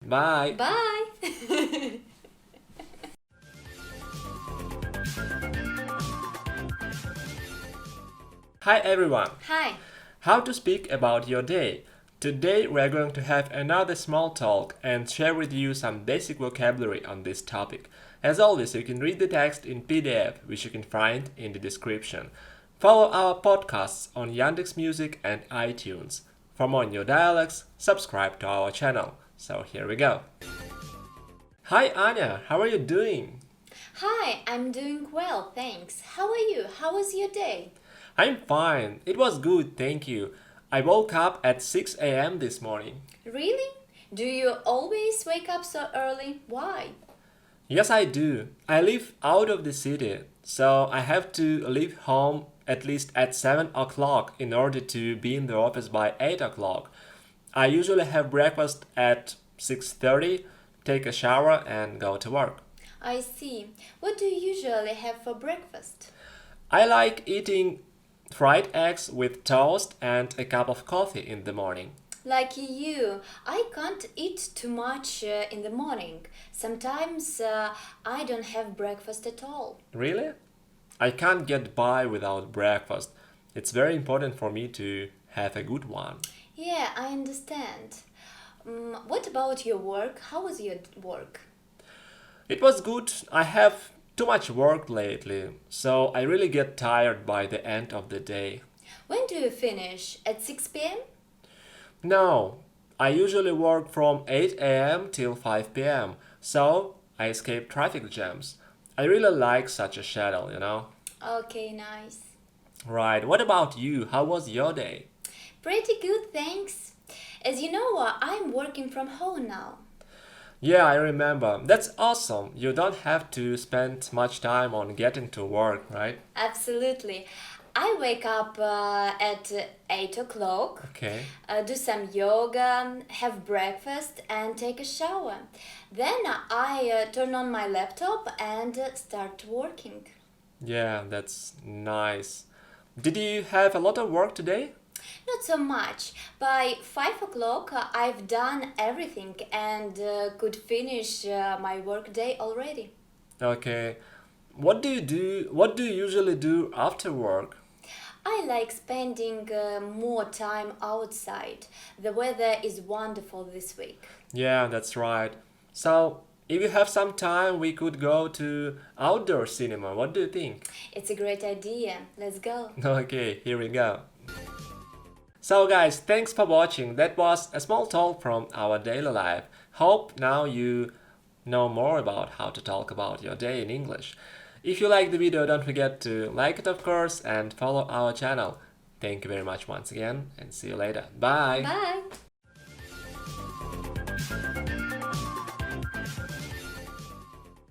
Bye! Bye! Hi everyone! Hi! How to speak about your day? Today we are going to have another small talk and share with you some basic vocabulary on this topic. As always, you can read the text in PDF, which you can find in the description. Follow our podcasts on Yandex Music and iTunes. For more new dialogues, subscribe to our channel. So here we go. Hi Anya, how are you doing? Hi, I'm doing well, thanks. How are you? How was your day? I'm fine. It was good, thank you. I woke up at 6 a.m. this morning. Really? Do you always wake up so early? Why? Yes, I do. I live out of the city, so I have to leave home at least at 7 o'clock in order to be in the office by 8 o'clock. I usually have breakfast at 6:30, take a shower and go to work. I see. What do you usually have for breakfast? I like eating fried eggs with toast and a cup of coffee in the morning. Like you, I can't eat too much in the morning. Sometimes I don't have breakfast at all. Really? I can't get by without breakfast. It's very important for me to have a good one. Yeah, I understand. What about your work? How was your work? It was good. I have too much work lately, so I really get tired by the end of the day. When do you finish? At 6 p.m.? No, I usually work from 8 a.m. till 5 p.m., so I escape traffic jams. I really like such a schedule. Okay, nice. Right, what about you? How was your day? Pretty good, thanks. As you know, I'm working from home now. Yeah, I remember. That's awesome. You don't have to spend much time on getting to work, right? Absolutely. I wake up at 8 o'clock, Okay. do some yoga, have breakfast, and take a shower. Then I turn on my laptop and start working. Yeah, that's nice. Did you have a lot of work today? Not so much. By 5 o'clock, I've done everything and could finish my work day already. Okay. What do you do? What do you usually do after work? I like spending more time outside. The weather is wonderful this week. Yeah, that's right. So, if you have some time, we could go to outdoor cinema. What do you think? It's a great idea. Let's go. Okay, here we go. So guys, thanks for watching. That was a small talk from our daily life. Hope now you know more about how to talk about your day in English. If you like the video, don't forget to like it of course and follow our channel. Thank you very much once again and see you later. Bye! Bye.